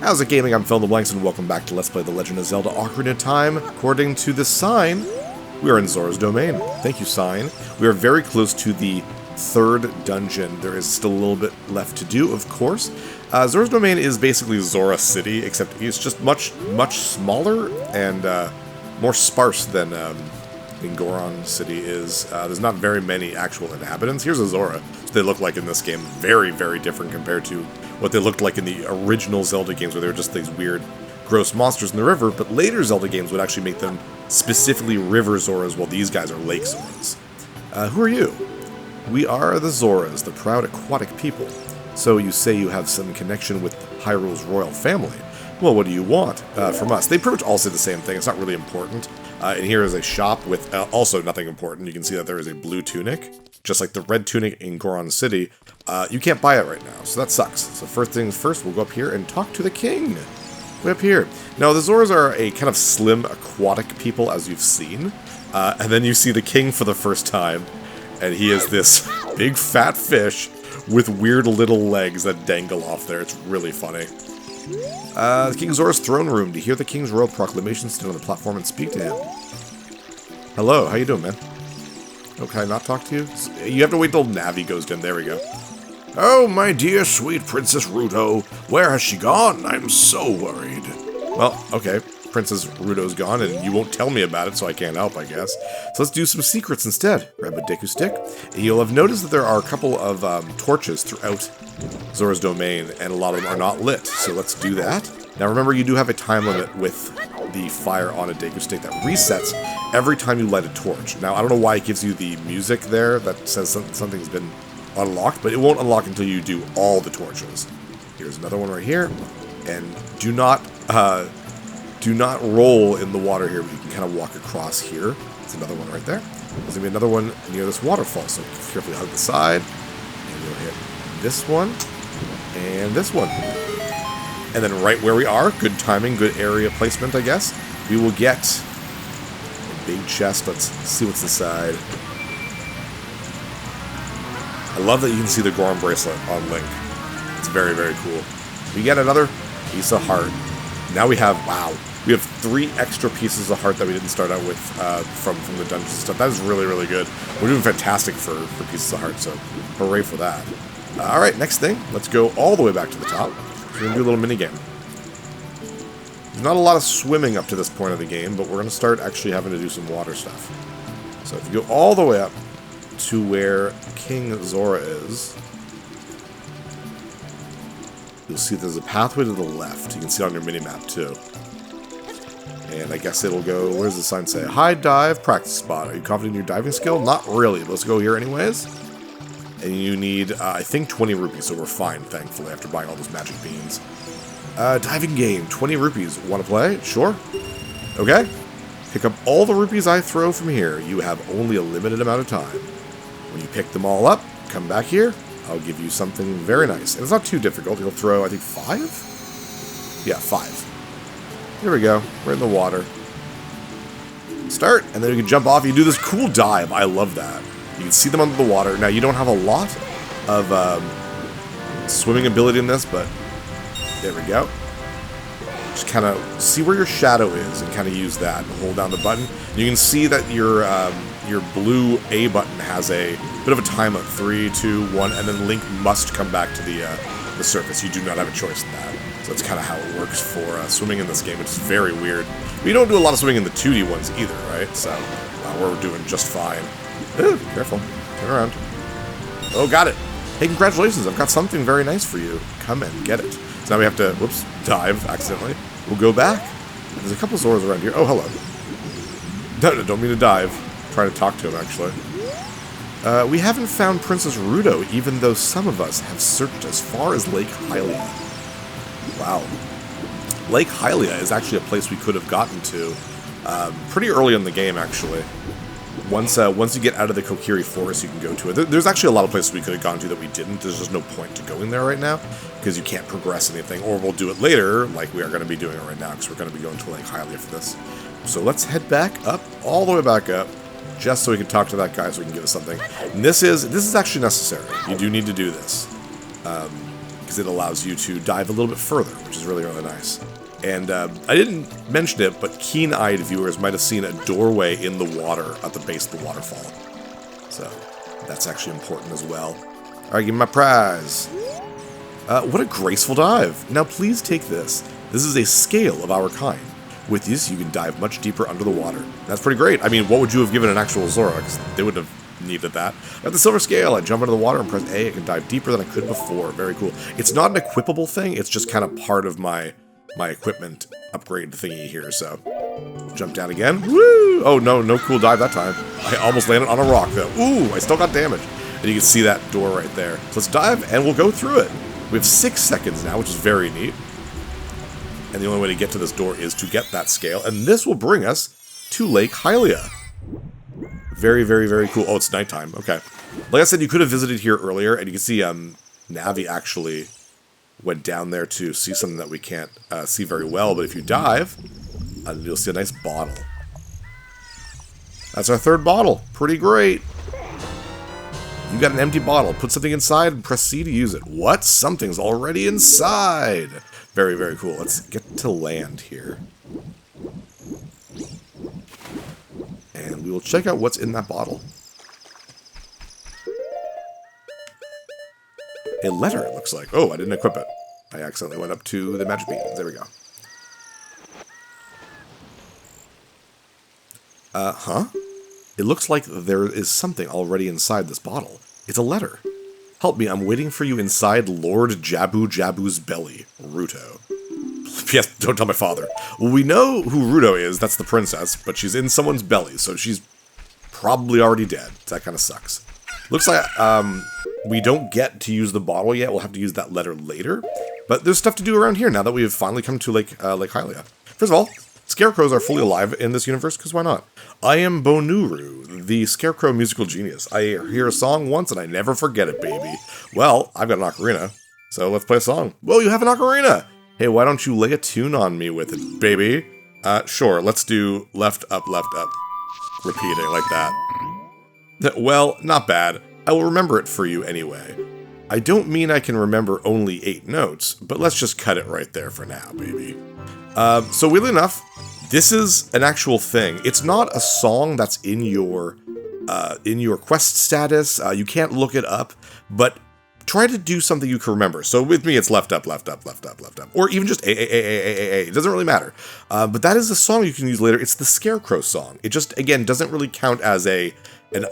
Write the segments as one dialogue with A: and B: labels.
A: How's it gaming? I'm Phil the Blanks and welcome back to Let's Play The Legend of Zelda Ocarina of Time. According to the sign, we are in Zora's domain. Thank you, sign. We are very close to the third dungeon. There is still a little bit left to do, of course. Zora's domain is basically Zora City, except it's just much smaller and more sparse than Goron City is. There's not very many actual inhabitants. Here's a Zora. They look like in this game. Very, very different compared to what they looked like in the original Zelda games, where they were just these weird, gross monsters in the river. But later Zelda games would actually make them specifically river Zoras, while these guys are lake Zoras. Who are you? We are the Zoras, the proud aquatic people. So you say you have some connection with Hyrule's royal family. Well, what do you want from us? They pretty much all say the same thing. It's not really important. And here is a shop with also nothing important. You can see that there is a blue tunic, just like the red tunic in Goron City. You can't buy it right now, so that sucks. So first things first, we'll go up here and talk to the king. Way up here. Now, the Zoras are a kind of slim, aquatic people, as you've seen. And then you see the king for the first time, and he is this big fat fish with weird little legs that dangle off there. It's really funny. The King Zora's throne room. To hear the king's royal proclamation, stand on the platform and speak to him. Hello, how you doing, man? Oh, can I not talk to you? You have to wait till Navi goes dim. There we go. Oh, my dear sweet Princess Ruto. Where has she gone? I'm so worried. Well, okay. Princess Ruto's gone, and you won't tell me about it, so I can't help, I guess. So let's do some secrets instead. Grab a Deku Stick. And you'll have noticed that there are a couple of torches throughout Zora's domain, and a lot of them are not lit. So let's do that. Now remember, you do have a time limit with the fire on a Deku Stick that resets every time you light a torch. Now, I don't know why it gives you the music there that says something's been unlocked, but it won't unlock until you do all the torches. Here's another one right here. And do not roll in the water here, but you can kind of walk across here. There's another one right there. There's going to be another one near this waterfall, so carefully hug the side. And you'll hit this one, and this one. And then right where we are, good timing, good area placement, I guess, we will get a big chest. Let's see what's inside. I love that you can see the Goron bracelet on Link. It's very, very cool. We get another piece of heart. Now we have, wow, we have 3 extra pieces of heart that we didn't start out with from the dungeons and stuff. That is really, really good. We're doing fantastic for pieces of heart, so hooray for that. Alright, next thing, let's go all the way back to the top. We're going to do a little mini-game. There's not a lot of swimming up to this point of the game, but we're going to start actually having to do some water stuff. So if you go all the way up to where King Zora is, you'll see there's a pathway to the left. You can see it on your mini-map, too. And I guess it'll go, where does the sign say? High dive practice spot. Are you confident in your diving skill? Not really. Let's go here anyways. And you need, I think, 20 rupees, so we're fine, thankfully, after buying all those magic beans. Diving game, 20 rupees. Want to play? Sure. Okay. Pick up all the rupees I throw from here. You have only a limited amount of time. When you pick them all up, come back here. I'll give you something very nice. And it's not too difficult. You'll throw, I think, 5? Yeah, 5. Here we go. We're in the water. Start, and then you can jump off. You do this cool dive. I love that. You can see them under the water. Now, you don't have a lot of swimming ability in this, but there we go. Just kind of see where your shadow is and kind of use that. Hold down the button. You can see that your blue A button has a bit of a time of 3, 2, 1, and then Link must come back to the surface. You do not have a choice in that. So that's kind of how it works for swimming in this game. It's very weird. We don't do a lot of swimming in the 2D ones either, right? So we're doing just fine. Ooh, careful. Turn around. Oh, got it. Hey, congratulations. I've got something very nice for you. Come and get it. So now we have to, whoops, dive accidentally. We'll go back. There's a couple Zoras around here. Oh, hello. No, don't mean to dive. Try to talk to him, actually. We haven't found Princess Ruto, even though some of us have searched as far as Lake Hylia. Wow. Lake Hylia is actually a place we could have gotten to pretty early in the game, actually. Once you get out of the Kokiri Forest, you can go to it. There's actually a lot of places we could have gone to that we didn't. There's just no point to going there right now, because you can't progress anything. Or we'll do it later, like we are going to be doing it right now, because we're going to be going to Lake Hylia for this. So let's head back up, all the way back up, just so we can talk to that guy so we can give us something. And this is actually necessary. You do need to do this. because it allows you to dive a little bit further, which is really, really nice. And I didn't mention it, but keen-eyed viewers might have seen a doorway in the water at the base of the waterfall. So that's actually important as well. All right, give me my prize. What a graceful dive. Now please take this. This is a scale of our kind. With this, you can dive much deeper under the water. That's pretty great. I mean, what would you have given an actual Zora? Because they wouldn't have needed that. I have the silver scale. I jump under the water and press A. I can dive deeper than I could before. Very cool. It's not an equipable thing. It's just kind of part of my equipment upgrade thingy here, so. Jump down again. Woo! Oh, no cool dive that time. I almost landed on a rock, though. Ooh, I still got damage. And you can see that door right there. So let's dive, and we'll go through it. We have 6 seconds now, which is very neat. And the only way to get to this door is to get that scale, and this will bring us to Lake Hylia. Very, very, very cool. Oh, it's nighttime. Okay. Like I said, you could have visited here earlier, and you can see Navi actually went down there to see something that we can't see very well, but if you dive, you'll see a nice bottle. That's our 3rd bottle. Pretty great. You got an empty bottle. Put something inside and press C to use it. What? Something's already inside. Very, very cool. Let's get to land here. And we will check out what's in that bottle. A letter, it looks like. Oh, I didn't equip it. I accidentally went up to the magic beans. There we go. It looks like there is something already inside this bottle. It's a letter. Help me, I'm waiting for you inside Lord Jabu Jabu's belly. Ruto. Yes, don't tell my father. Well, we know who Ruto is. That's the princess, but she's in someone's belly, so she's probably already dead. That kind of sucks. Looks like we don't get to use the bottle yet. We'll have to use that letter later. But there's stuff to do around here now that we have finally come to Lake Hylia. First of all, scarecrows are fully alive in this universe, because why not? I am Bonuru, the scarecrow musical genius. I hear a song once and I never forget it, baby. Well, I've got an ocarina, so let's play a song. Whoa, you have an ocarina! Hey, why don't you lay a tune on me with it, baby? Sure, let's do left, up, repeating like that. Well, not bad. I will remember it for you anyway. I don't mean I can remember only 8 notes, but let's just cut it right there for now, baby. So weirdly enough, this is an actual thing. It's not a song that's in your quest status. You can't look it up, but try to do something you can remember. So with me, it's left up, or even just A. It doesn't really matter. But that is a song you can use later. It's the Scarecrow song. It just, again, doesn't really count as an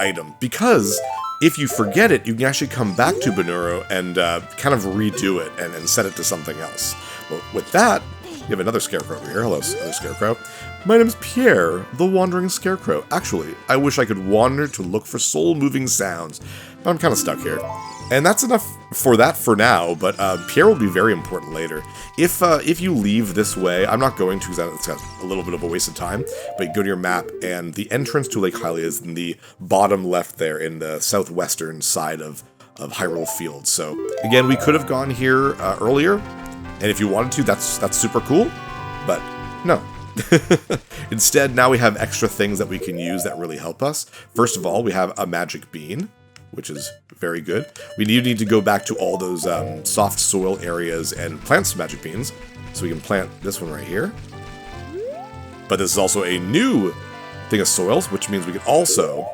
A: item, because if you forget it, you can actually come back to Bonuru and kind of redo it and set it to something else. Well, with that, you have another Scarecrow over here. Hello, other Scarecrow. My name's Pierre, the Wandering Scarecrow. Actually, I wish I could wander to look for soul-moving sounds, but I'm kind of stuck here. And that's enough for that for now, but Pierre will be very important later. If you leave this way, I'm not going to, because it's got a little bit of a waste of time, but you go to your map, and the entrance to Lake Hylia is in the bottom left there, in the southwestern side of Hyrule Field. So, again, we could have gone here earlier, and if you wanted to, that's super cool, but no. Instead, now we have extra things that we can use that really help us. First of all, we have a magic bean, which is very good. We need to go back to all those soft soil areas and plant some magic beans. So we can plant this one right here. But this is also a new thing of soils, which means we can also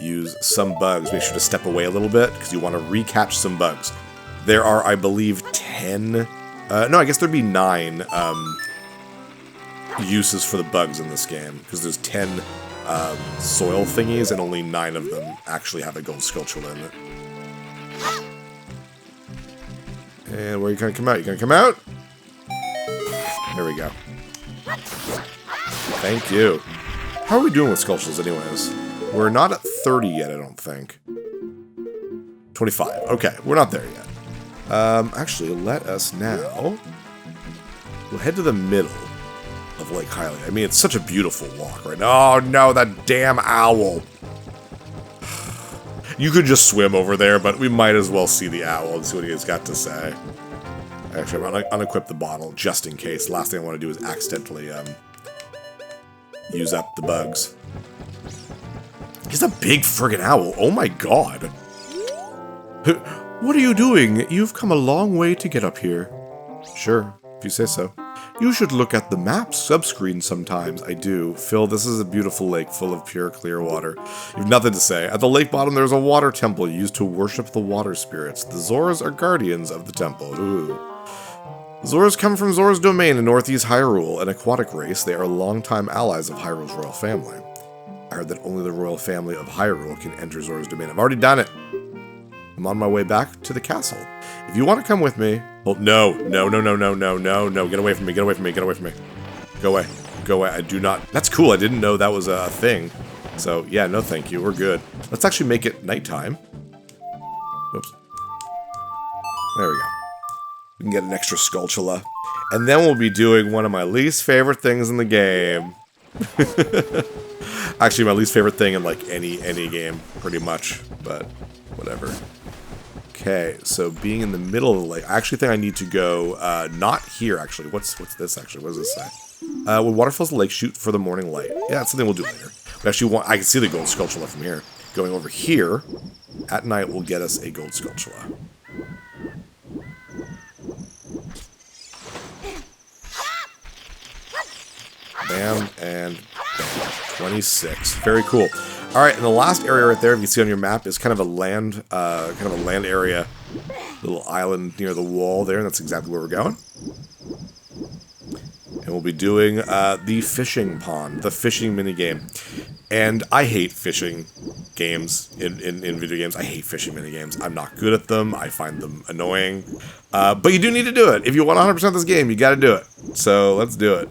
A: use some bugs. Make sure to step away a little bit, because you want to recatch some bugs. There are, I believe, 10... no, I guess there'd be 9 uses for the bugs in this game, because there's 10... soil thingies, and only 9 of them actually have a gold Skulltula in it. And where are you gonna come out? You gonna come out? There we go. Thank you. How are we doing with Skulltulas anyways? We're not at 30 yet, I don't think. 25. Okay, we're not there yet. Actually, let us now... We'll head to the middle of Lake Hylia. I mean, it's such a beautiful walk right now. Oh no, that damn owl. You could just swim over there, but we might as well see the owl and see what he's got to say. Actually, I'm going to unequip the bottle just in case. Last thing I want to do is accidentally use up the bugs. He's a big friggin' owl. Oh my god. What are you doing? You've come a long way to get up here. Sure, if you say so. You should look at the map subscreen sometimes. I do. Phil, this is a beautiful lake full of pure, clear water. You have nothing to say. At the lake bottom, there's a water temple used to worship the water spirits. The Zoras are guardians of the temple. Ooh. Zoras come from Zora's domain in northeast Hyrule, an aquatic race. They are longtime allies of Hyrule's royal family. I heard that only the royal family of Hyrule can enter Zora's domain. I've already done it. I'm on my way back to the castle. If you want to come with me... Oh, no. No. Get away from me. Get away from me. Get away from me. Go away. Go away. I do not... That's cool. I didn't know that was a thing. So, yeah, no thank you. We're good. Let's actually make it nighttime. Oops. There we go. We can get an extra Skulltula. And then we'll be doing one of my least favorite things in the game. Actually, my least favorite thing in, like, any game, pretty much. But, whatever. Okay, so being in the middle of the lake, I actually think I need to go, not here, actually. What's this, actually? What does this say? When water fills the lake, shoot for the morning light. Yeah, that's something we'll do later. We actually want, I can see the gold Skulltula from here. Going over here, at night, will get us a gold Skulltula. Bam, and bam. 26. Very cool. Alright, and the last area right there, if you see on your map, is kind of a land area. Little island near the wall there, and that's exactly where we're going. And we'll be doing the fishing pond, the fishing minigame. And I hate fishing games in video games. I hate fishing minigames. I'm not good at them. I find them annoying. But you do need to do it. If you want 100% this game, you gotta do it. So, let's do it.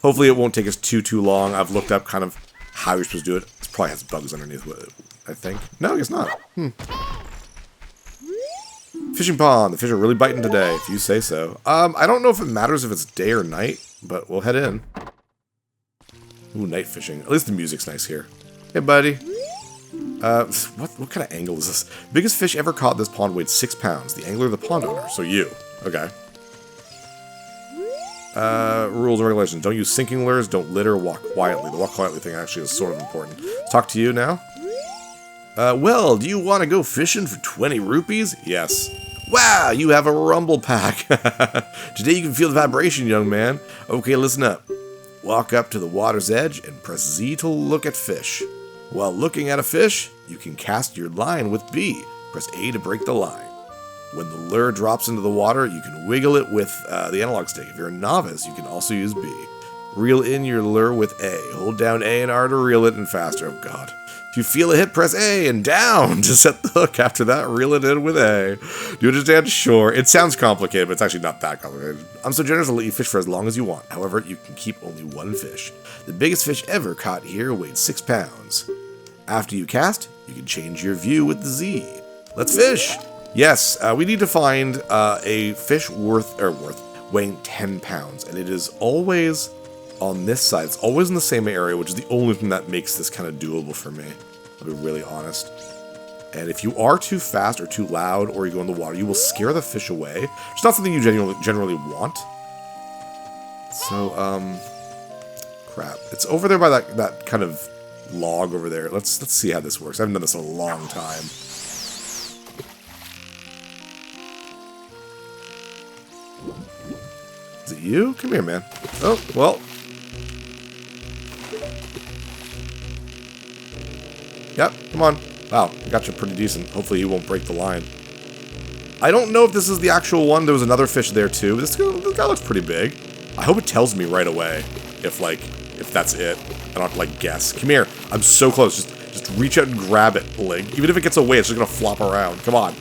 A: Hopefully it won't take us too long. I've looked up kind of how you're supposed to do it. It probably has bugs underneath it, I think. No, I guess not. Fishing pond. The fish are really biting today, if you say so. I don't know if it matters if it's day or night, but we'll head in. Ooh, night fishing. At least the music's nice here. Hey, buddy. What kind of angle is this? Biggest fish ever caught in this pond weighed 6 pounds. The angler, the pond owner. So you. Okay. Rules and regulations. Don't use sinking lures, don't litter, walk quietly. The walk quietly thing actually is sort of important. Let's talk to you now. Well, do you want to go fishing for 20 rupees? Yes. Wow, you have a rumble pack. Today you can feel the vibration, young man. Okay, listen up. Walk up to the water's edge and press Z to look at fish. While looking at a fish, you can cast your line with B. Press A to break the line. When the lure drops into the water, you can wiggle it with the analog stick. If you're a novice, you can also use B. Reel in your lure with A. Hold down A and R to reel it in faster. Oh, God. If you feel a hit, press A and down to set the hook. After that, reel it in with A. Do you understand? Sure. It sounds complicated, but it's actually not that complicated. I'm so generous to let you fish for as long as you want. However, you can keep only one fish. The biggest fish ever caught here weighed 6 pounds. After you cast, you can change your view with the Z. Let's fish! Yes, we need to find a fish weighing 10 pounds, and it is always on this side. It's always in the same area, which is the only thing that makes this kind of doable for me, I'll be really honest. And if you are too fast or too loud, or you go in the water, you will scare the fish away. It's not something you generally want. So, crap. It's over there by that kind of log over there. Let's see how this works. I haven't done this in a long time. Is it you? Come here, man. Oh, well. Yep, come on. Wow, I got you pretty decent. Hopefully he won't break the line. I don't know if this is the actual one. There was another fish there, too. This guy looks pretty big. I hope it tells me right away if that's it. I don't have to, like, guess. Come here. I'm so close. Just reach out and grab it, Link. Even if it gets away, it's just gonna flop around. Come on.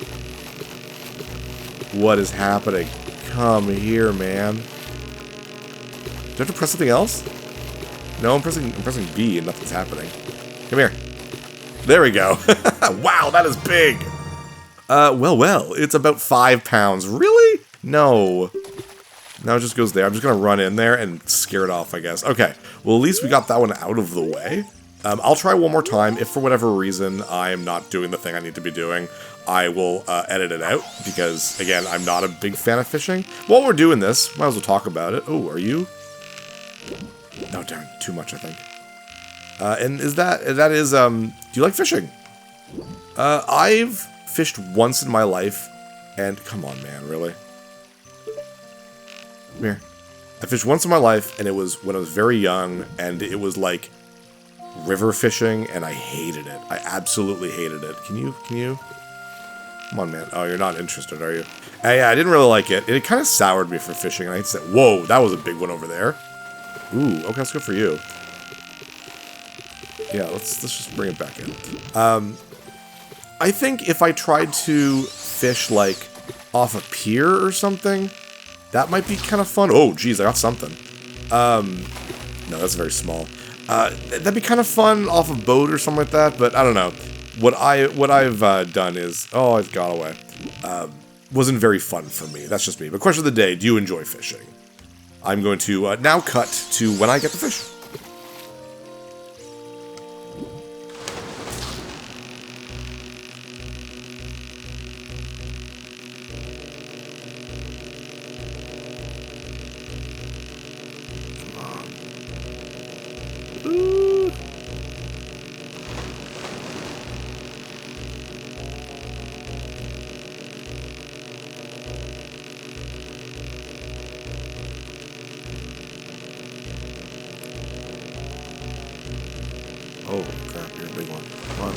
A: What is happening? Come here, man. Do I have to press something else? No, I'm pressing B and nothing's happening. Come here. There we go. Wow, that is big. Well, it's about 5 pounds. Really? No. No, it just goes there. I'm just gonna run in there and scare it off, I guess. Okay. Well, at least we got that one out of the way. I'll try one more time. If for whatever reason I'm not doing the thing I need to be doing, I will edit it out because, again, I'm not a big fan of fishing. While we're doing this, might as well talk about it. Oh, are you? No, darn, too much, I think. And do you like fishing? I've fished once in my life, and come on, man, really? Come here. I fished once in my life, and it was when I was very young, and it was like river fishing, and I hated it. I absolutely hated it. Can you? Come on, man. Oh, you're not interested, are you? Yeah, I didn't really like it. It kind of soured me for fishing, and I said, whoa, that was a big one over there. Ooh, okay, that's good for you. Yeah, let's just bring it back in. I think if I tried to fish, like, off a pier or something, that might be kind of fun. Oh, geez, I got something. No, that's very small. That'd be kind of fun off a boat or something like that, but I don't know. What I've done is... Oh, it got away. Wasn't very fun for me. That's just me. But question of the day, do you enjoy fishing? I'm going to now cut to when I get the fish. Oh, crap, you're a big one. Come on.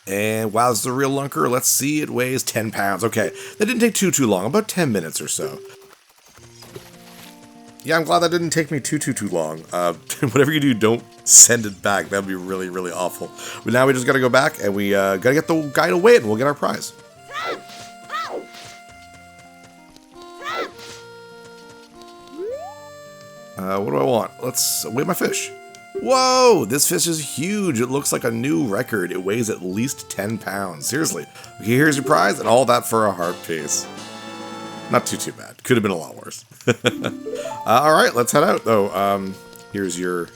A: And wow, this is a real lunker. Let's see, it weighs 10 pounds. Okay, that didn't take too long, about 10 minutes or so. Yeah, I'm glad that didn't take me too long. Whatever you do, don't send it back. That would be really, really awful. But now we just gotta go back, and we gotta get the guy to weigh it, and we'll get our prize. What do I want? Let's weigh my fish. Whoa, this fish is huge. It looks like a new record. It weighs at least 10 pounds. Seriously. Okay, here's your prize, and all that for a heart piece. Not too bad. Could have been a lot worse. All right, let's head out, though. Here's your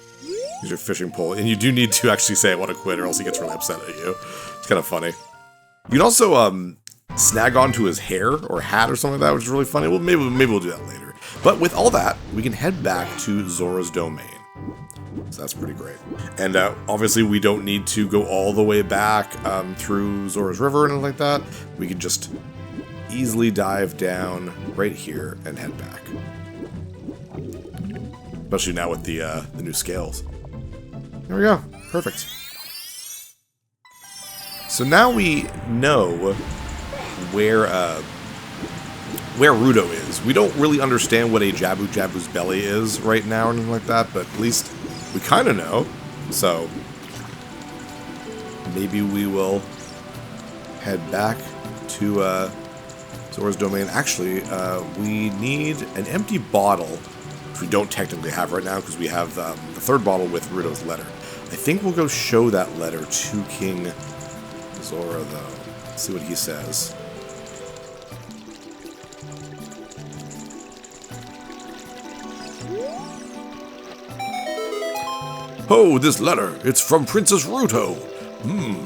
A: fishing pole. And you do need to actually say I want to quit, or else he gets really upset at you. It's kind of funny. You can also snag onto his hair or hat or something like that, which is really funny. Well, maybe we'll do that later. But with all that, we can head back to Zora's domain. So that's pretty great. And obviously, we don't need to go all the way back through Zora's River and anything like that. We can just easily dive down right here and head back. Especially now with the new scales. There we go. Perfect. So now we know where Ruto is. We don't really understand what a Jabu Jabu's belly is right now or anything like that, but at least we kind of know. So maybe we will head back to Zora's domain. Actually, we need an empty bottle, which we don't technically have right now because we have the third bottle with Ruto's letter. I think we'll go show that letter to King Zora, though. Let's see what he says. Oh, this letter. It's from Princess Ruto.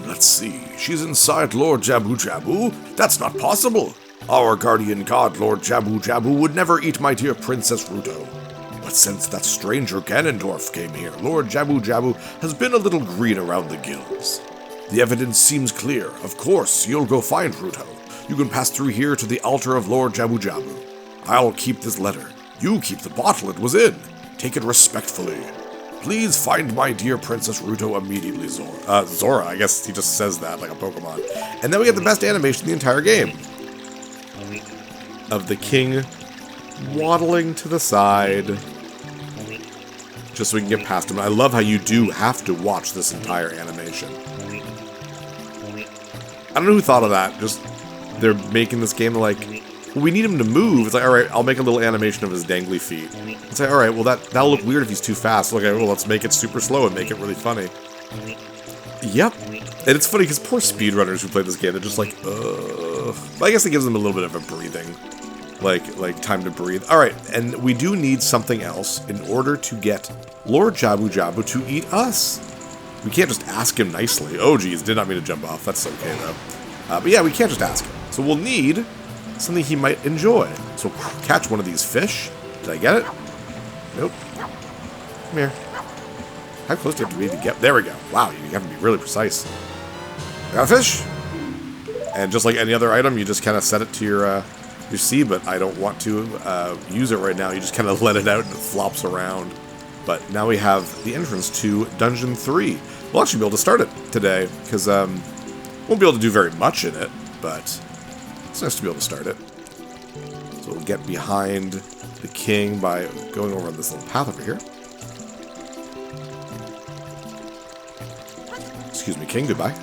A: Let's see. She's inside Lord Jabu Jabu? That's not possible. Our guardian god, Lord Jabu Jabu, would never eat my dear Princess Ruto. But since that stranger Ganondorf came here, Lord Jabu Jabu has been a little green around the gills. The evidence seems clear. Of course, you'll go find Ruto. You can pass through here to the altar of Lord Jabu Jabu. I'll keep this letter. You keep the bottle it was in. Take it respectfully. Please find my dear Princess Ruto immediately, Zora. Zora, I guess he just says that like a Pokemon. And then we get the best animation in the entire game. Of the king waddling to the side. Just so we can get past him. I love how you do have to watch this entire animation. I don't know who thought of that. Just, they're making this game like, well, we need him to move. It's like, alright, I'll make a little animation of his dangly feet. It's like, alright, well, that'll look weird if he's too fast. Okay, well, let's make it super slow and make it really funny. Yep. And it's funny because poor speedrunners who play this game, they're just like, ugh. But I guess it gives them a little bit of a breathing. Like time to breathe. Alright, and we do need something else in order to get Lord Jabu Jabu to eat us. We can't just ask him nicely. Oh, geez, did not mean to jump off. That's okay, though. But yeah, we can't just ask him. So we'll need something he might enjoy. So catch one of these fish. Did I get it? Nope. Come here. How close do you have to be to get... There we go. Wow, you have to be really precise. Got a fish! And just like any other item, you just kind of set it to your C, but I don't want to use it right now. You just kind of let it out and it flops around. But now we have the entrance to Dungeon 3. We'll actually be able to start it today, because won't be able to do very much in it, but it's nice to be able to start it. So we'll get behind the king by going over on this little path over here. Excuse me, king, goodbye.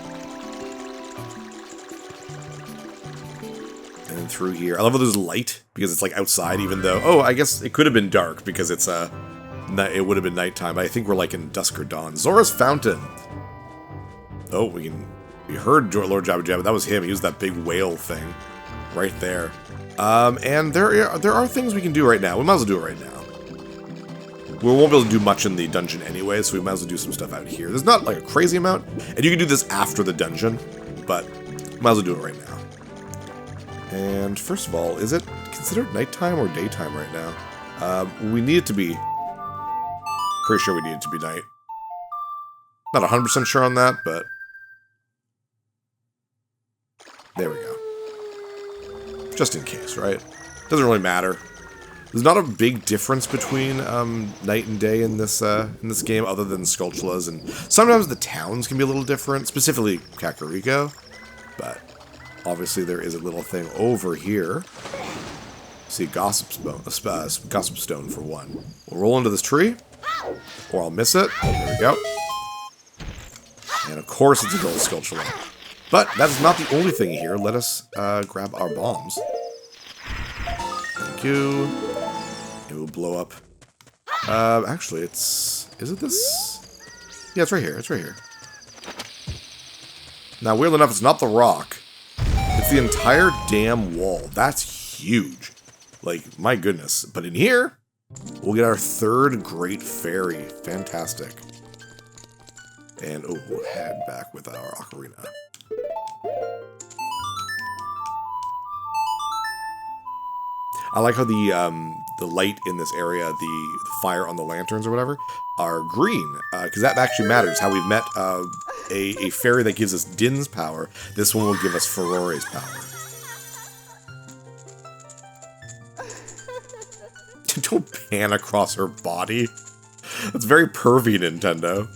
A: And through here. I love how there's light, because it's like outside, even though... Oh, I guess it could have been dark, because it's it would have been nighttime. But I think we're like in dusk or dawn. Zora's Fountain. Oh, we heard Lord Jabu Jabu. That was him. He was that big whale thing right there. And there are things we can do right now. We might as well do it right now. We won't be able to do much in the dungeon anyway, so we might as well do some stuff out here. There's not like a crazy amount, and you can do this after the dungeon, but might as well do it right now. And first of all, is it considered nighttime or daytime right now? We need it to be... Pretty sure we need it to be night. Not 100% sure on that, but... There we go. Just in case, right? Doesn't really matter. There's not a big difference between night and day in this game, other than Skulltulas, and sometimes the towns can be a little different, specifically Kakariko. But obviously there is a little thing over here. See, Gossip Stone for one. We'll roll into this tree, or I'll miss it. There we go. And of course it's a gold Skulltula. But that is not the only thing here. Let us grab our bombs. Thank you. It will blow up. Actually, it's... Is it this? Yeah, it's right here. It's right here. Now, weirdly enough, it's not the rock. It's the entire damn wall. That's huge. Like, my goodness. But in here, we'll get our third Great Fairy. Fantastic. And, oh, we'll head back with our Ocarina. I like how the light in this area, the fire on the lanterns or whatever, are green, because that actually matters. How we've met a fairy that gives us Din's power. This one will give us Furore's power. Don't pan across her body. That's very pervy, Nintendo.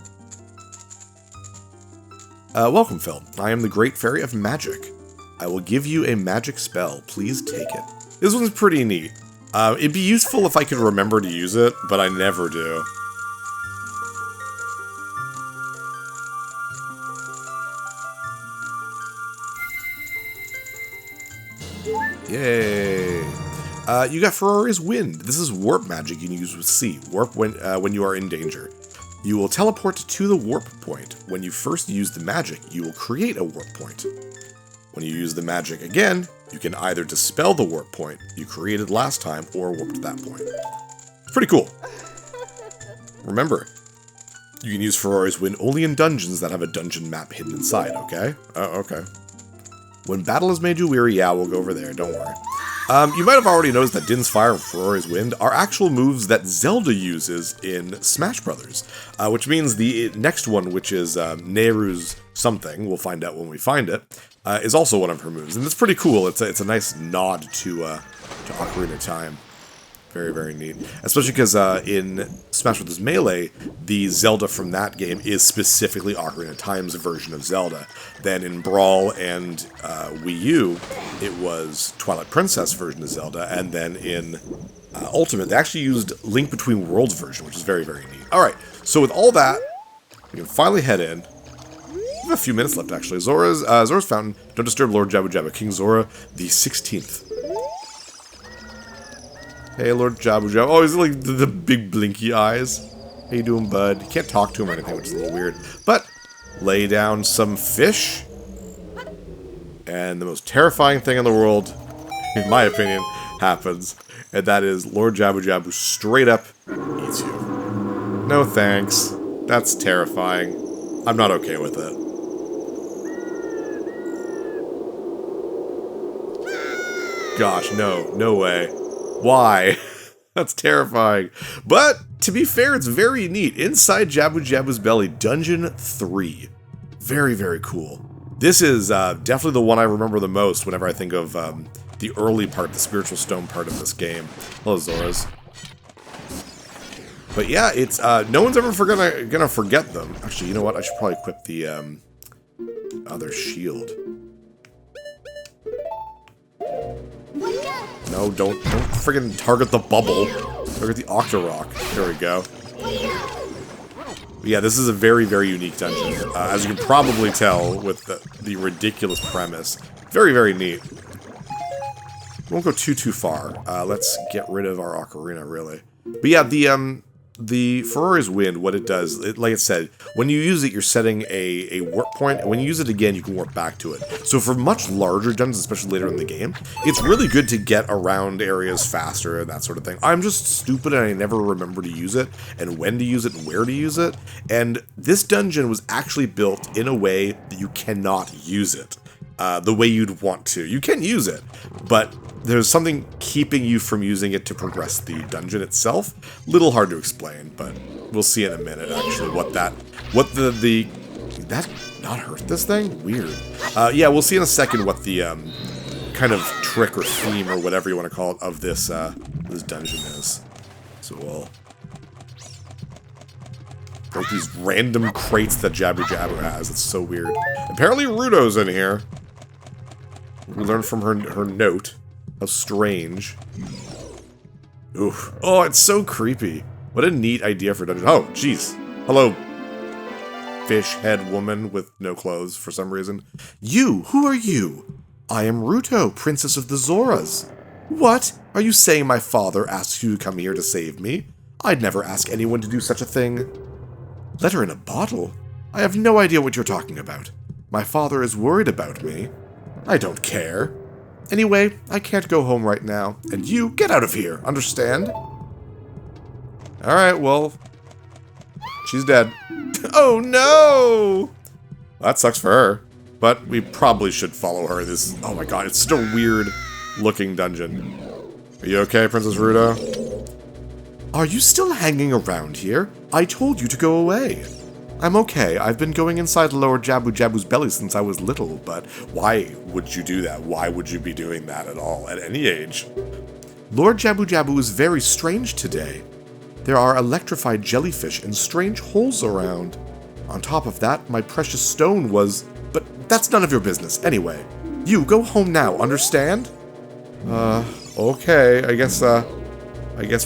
A: Welcome, Phil. I am the Great Fairy of Magic. I will give you a magic spell. Please take it. This one's pretty neat. It'd be useful if I could remember to use it, but I never do. Yay! You got Furore's Wind. This is warp magic you can use with C. Warp when you are in danger. You will teleport to the warp point. When you first use the magic, you will create a warp point. When you use the magic again, you can either dispel the warp point you created last time or warp to that point. Pretty cool. Remember, you can use Furore's Wind only in dungeons that have a dungeon map hidden inside, okay? Okay. When battle has made you weary, yeah, we'll go over there, don't worry. You might have already noticed that Din's Fire and Furore's Wind are actual moves that Zelda uses in Smash Brothers, which means the next one, which is Nehru's something, we'll find out when we find it, is also one of her moves, and it's pretty cool. It's a nice nod to Ocarina Time. Very, very neat. Especially because in Smash Bros. Melee, the Zelda from that game is specifically Ocarina of Time's version of Zelda. Then in Brawl and Wii U, it was Twilight Princess version of Zelda. And then in Ultimate, they actually used Link Between Worlds version, which is very, very neat. Alright, so with all that, we can finally head in. We have a few minutes left, actually. Zora's Fountain. Don't disturb Lord Jabu Jabu. King Zora, the 16th. Hey, Lord Jabu Jabu. Oh, he's like the big blinky eyes. How you doing, bud? You can't talk to him or anything, which is a little weird. But, lay down some fish. And the most terrifying thing in the world, in my opinion, happens. And that is Lord Jabu Jabu straight up eats you. No thanks. That's terrifying. I'm not okay with it. Gosh, no. No way. Why? That's terrifying. But to be fair, it's very neat. Inside Jabu Jabu's belly, Dungeon 3. Very, very cool. This is definitely the one I remember the most whenever I think of the early part, the spiritual stone part of this game. Hello, Zoras. But yeah, it's no one's ever gonna forget them. Actually, you know what? I should probably equip the other shield. No, don't friggin' target the bubble. Target the Octorok. There we go. But yeah, this is a very, very unique dungeon. As you can probably tell with the ridiculous premise. Very, very neat. Won't go too far. Let's get rid of our Ocarina, really. But yeah, the Ferrari's Wind, what it does, like it said, when you use it, you're setting a warp point, and when you use it again, you can warp back to it. So for much larger dungeons, especially later in the game, it's really good to get around areas faster and that sort of thing. I'm just stupid and I never remember to use it, and when to use it, and where to use it. And this dungeon was actually built in a way that you cannot use it the way you'd want to. You can use it, but there's something keeping you from using it to progress the dungeon itself. Little hard to explain, but we'll see in a minute, actually, that not hurt this thing? Weird. Yeah, we'll see in a second what the kind of trick or theme or whatever you want to call it of this this dungeon is. So we'll break these random crates that Jabu Jabu has. It's so weird. Apparently Ruto's in here. We learned from her note. How strange. Oof. Oh, it's so creepy. What a neat idea for dungeon. Oh, jeez. Hello, fish head woman with no clothes for some reason. You, who are you? I am Ruto, princess of the Zoras. What? Are you saying my father asked you to come here to save me? I'd never ask anyone to do such a thing. Letter in a bottle? I have no idea what you're talking about. My father is worried about me. I don't care. Anyway, I can't go home right now, and you, get out of here, understand? Alright, well, she's dead. Oh no! That sucks for her, but we probably should follow her. This, oh my god, it's such a weird looking dungeon. Are you okay, Princess Ruto? Are you still hanging around here? I told you to go away. I'm okay. I've been going inside Lower Jabu Jabu's belly since I was little, but why would you do that? Why would you be doing that at all, at any age? Lord Jabu Jabu is very strange today. There are electrified jellyfish and strange holes around. On top of that, my precious stone was... But that's none of your business, anyway. You, go home now, understand? Okay, I guess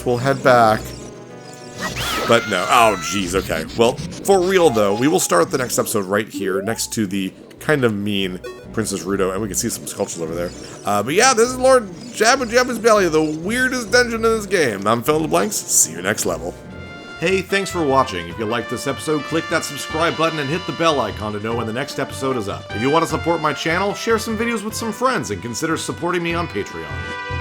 A: we'll head back. But no. Oh, jeez, okay. Well, for real, though, we will start the next episode right here, next to the kind of mean Princess Ruto, and we can see some sculptures over there. But yeah, this is Lord Jabu Jabu's Belly, the weirdest dungeon in this game. I'm Phil LeBlancs. See you next level. Hey, thanks for watching. If you liked this episode, click that subscribe button and hit the bell icon to know when the next episode is up. If you want to support my channel, share some videos with some friends and consider supporting me on Patreon.